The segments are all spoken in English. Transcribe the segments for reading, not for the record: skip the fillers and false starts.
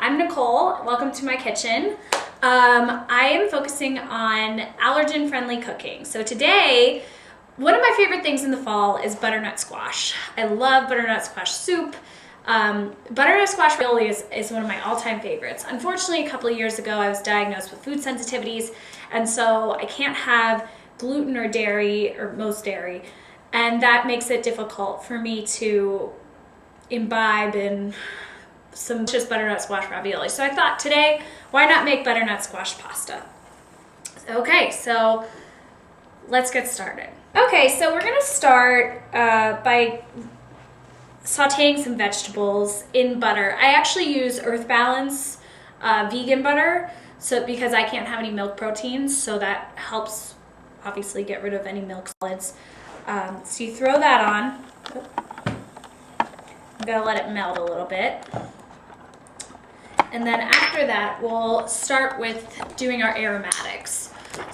I'm Nicole. Welcome to my kitchen. I am focusing on allergen-friendly cooking. So today, one of my favorite things in the fall is butternut squash. I love butternut squash soup. Butternut squash ravioli is one of my all-time favorites. Unfortunately, a couple of years ago, I was diagnosed with food sensitivities, and so I can't have gluten or dairy, or most dairy, and that makes it difficult for me to imbibe in some just butternut squash ravioli. So I thought today, why not make butternut squash pasta? Okay, so let's get started. Okay, so we're gonna start by sauteing some vegetables in butter. I actually use Earth Balance vegan butter, so because I can't have any milk proteins, so that helps obviously get rid of any milk solids. So you throw that on. I'm gonna let it melt a little bit. And then after that, we'll start with doing our aromatics.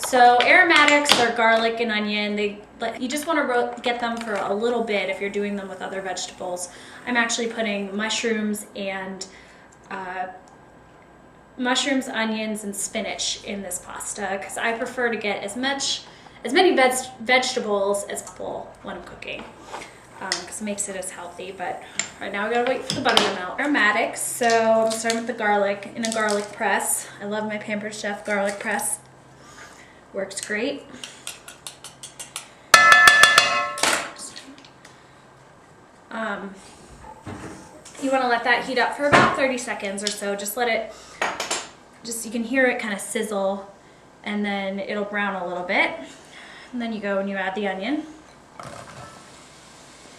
So aromatics are garlic and onion. You just want to get them for a little bit if you're doing them with other vegetables. I'm actually putting mushrooms, onions, and spinach in this pasta because I prefer to get as many vegetables as possible when I'm cooking, because it makes it as healthy. But right now we gotta wait for the butter to melt. Aromatics, so I'm starting with the garlic in a garlic press. I love my Pampered Chef garlic press. Works great. You want to let that heat up for about 30 seconds or so. Just let it, you can hear it kind of sizzle, and then it'll brown a little bit. And then you go and you add the onion.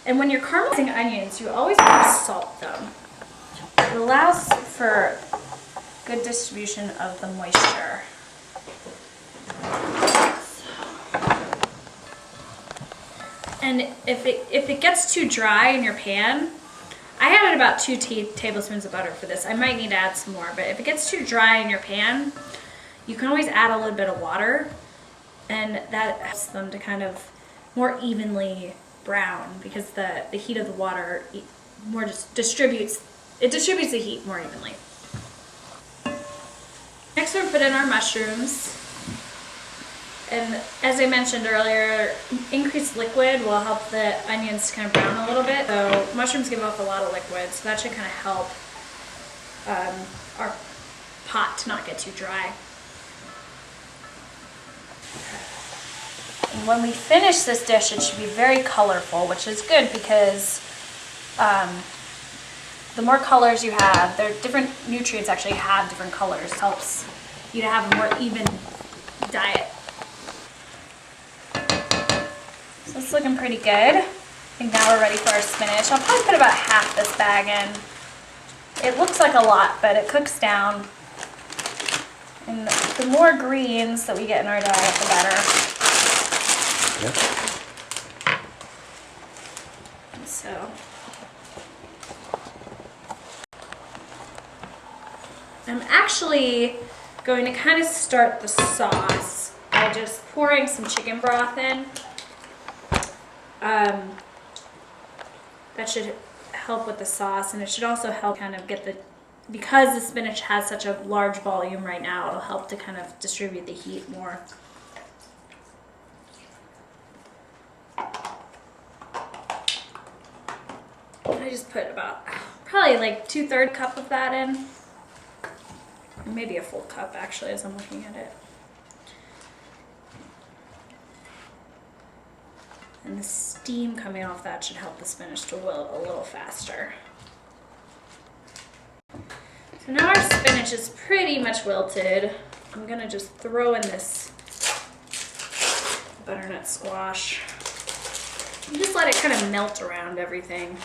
And when you're caramelizing onions, you always want to salt them. It allows for good distribution of the moisture. And if it gets too dry in your pan, I added about 2 tablespoons of butter for this. I might need to add some more, but if it gets too dry in your pan, you can always add a little bit of water, and that helps them to kind of more evenly brown, because the heat of the water more just distributes the heat more evenly. Next we'll put in our mushrooms. And as I mentioned earlier, increased liquid will help the onions to kind of brown a little bit. So mushrooms give off a lot of liquid, so that should kind of help our pot to not get too dry. And when we finish this dish, it should be very colorful, which is good because the more colors you have, different nutrients actually have different colors. It helps you to have a more even diet. So it's looking pretty good. I think now we're ready for our spinach. I'll probably put about half this bag in. It looks like a lot, but it cooks down. And the more greens that we get in our diet, the better. Yep. And so I'm actually going to kind of start the sauce by just pouring some chicken broth in. That should help with the sauce, and it should also help kind of get because the spinach has such a large volume right now, it'll help to kind of distribute the heat more. I just put probably like 2/3 cup of that in. Maybe a full cup actually, as I'm looking at it. And the steam coming off that should help the spinach to wilt a little faster. So now our spinach is pretty much wilted. I'm gonna just throw in this butternut squash. And just let it kind of melt around everything.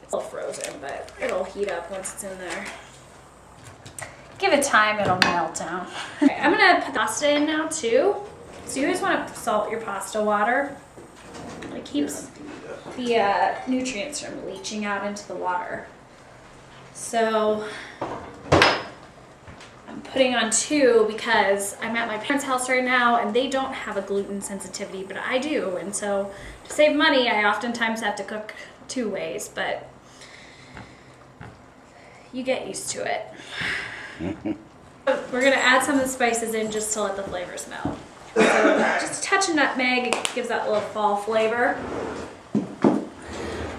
It's all frozen, but it'll heat up once it's in there. Give it time, it'll melt down. Okay, I'm gonna put pasta in now too. So you always want to salt your pasta water. It keeps the nutrients from leaching out into the water. So I'm putting on 2 because I'm at my parents' house right now and they don't have a gluten sensitivity, but I do. And so to save money, I oftentimes have to cook 2 ways, but you get used to it. We're gonna add some of the spices in just to let the flavors melt. So just a touch of nutmeg, it gives that little fall flavor.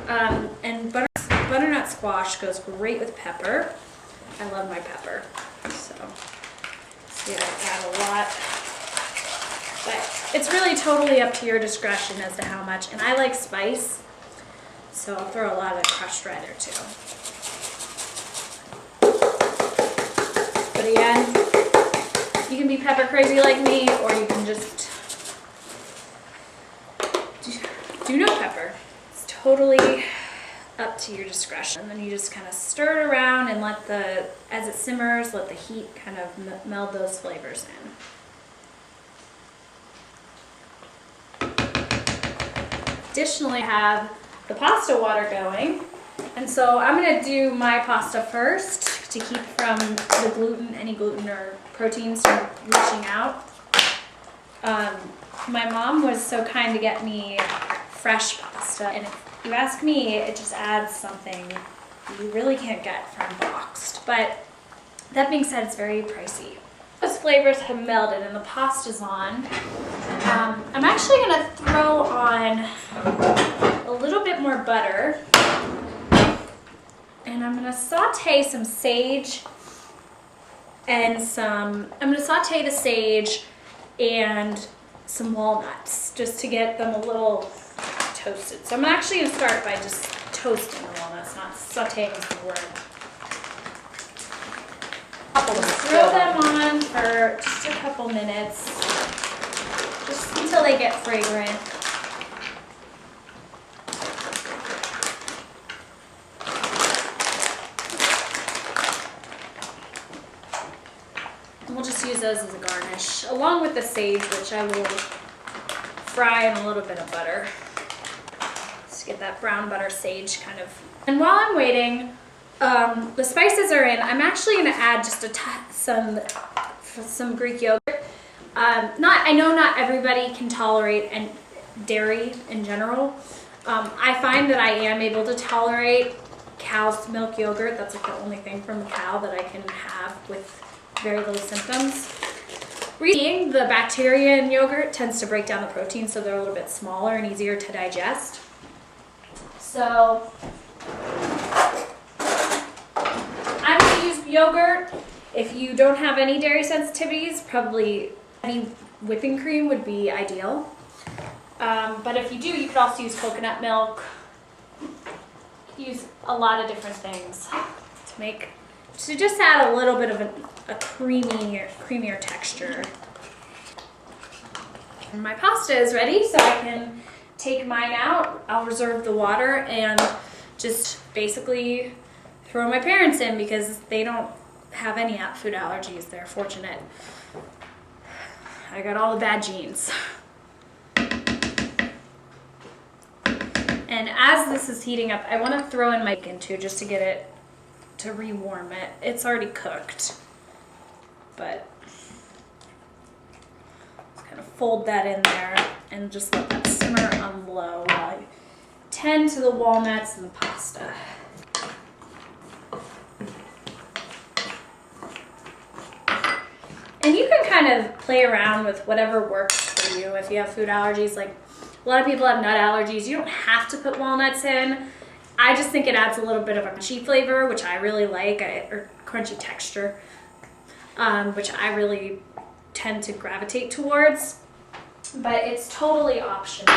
And butternut squash goes great with pepper. I love my pepper, so see, I add a lot. But it's really totally up to your discretion as to how much. And I like spice, so I'll throw a lot of crushed red there too. But again, you can be pepper crazy like me, or you can just do no pepper. It's totally up to your discretion. And then you just kind of stir it around and as it simmers, let the heat kind of meld those flavors in. Additionally, I have the pasta water going. And so I'm gonna do my pasta first to keep from the gluten, any gluten or proteins from leaching out. My mom was so kind to get me fresh pasta, and if you ask me, it just adds something you really can't get from boxed. But that being said, it's very pricey. Those flavors have melded and the pasta's on. I'm actually gonna throw on a little bit more butter, and I'm gonna saute some sage and I'm gonna saute the sage and some walnuts just to get them a little toasted. So I'm actually gonna start by just toasting the walnuts, not sauteing is the word. Throw them on for just a couple minutes, just until they get fragrant. And we'll just use those as a garnish, along with the sage, which I will fry in a little bit of butter. Just get that brown butter sage kind of. And while I'm waiting, the spices are in. I'm actually going to add just some Greek yogurt. I know not everybody can tolerate dairy in general. I find that I am able to tolerate cow's milk yogurt. That's like the only thing from a cow that I can have with very little symptoms. Reading the bacteria in yogurt tends to break down the protein, so they're a little bit smaller and easier to digest. So I'm going to use yogurt. If you don't have any dairy sensitivities, probably any whipping cream would be ideal. But if you do, you could also use coconut milk. Use a lot of different things to just add a little bit of a creamier texture. And my pasta is ready, so I can take mine out. I'll reserve the water and just basically throw my parents in because they don't have any food allergies. They're fortunate. I got all the bad genes. And as this is heating up, I want to throw in my bacon too, just to get it to rewarm it. It's already cooked, but just kind of fold that in there and just let that simmer on low while I tend to the walnuts and the pasta. And you can kind of play around with whatever works for you. If you have food allergies, like a lot of people have nut allergies, you don't have to put walnuts in. I just think it adds a little bit of a crunchy flavor, which I really like, or crunchy texture, which I really tend to gravitate towards. But it's totally optional,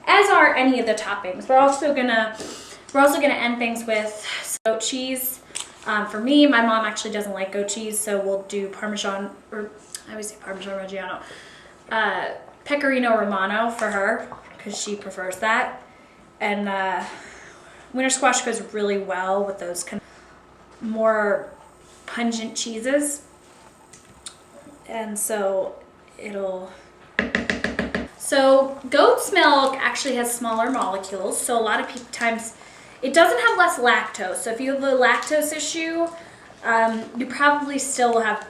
as are any of the toppings. We're also gonna end things with goat cheese. For me, my mom actually doesn't like goat cheese, so we'll do Parmesan, or I always say Parmesan Reggiano, Pecorino Romano for her, because she prefers that. And winter squash goes really well with those kind of more pungent cheeses. And so so goat's milk actually has smaller molecules, so a lot of times it doesn't have less lactose. So if you have a lactose issue, you probably still will have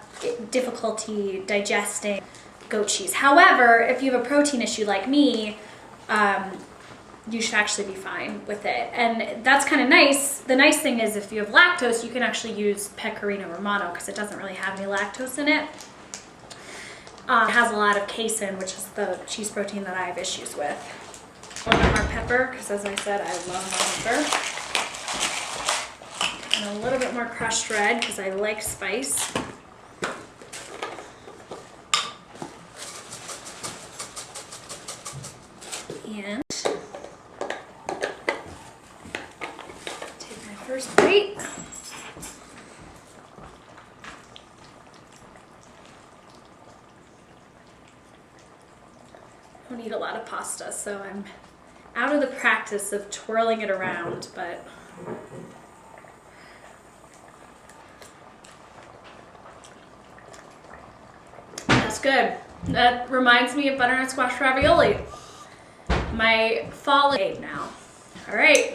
difficulty digesting goat cheese. However, if you have a protein issue like me, you should actually be fine with it. And that's kind of nice. The nice thing is if you have lactose, you can actually use Pecorino Romano because it doesn't really have any lactose in it. It has a lot of casein, which is the cheese protein that I have issues with. A little bit more pepper, because as I said, I love my pepper. And a little bit more crushed red, because I like spice. And take my first bite. I don't eat a lot of pasta, so I'm out of the practice of twirling it around, but that's good. That reminds me of butternut squash ravioli. My fall is now. All right,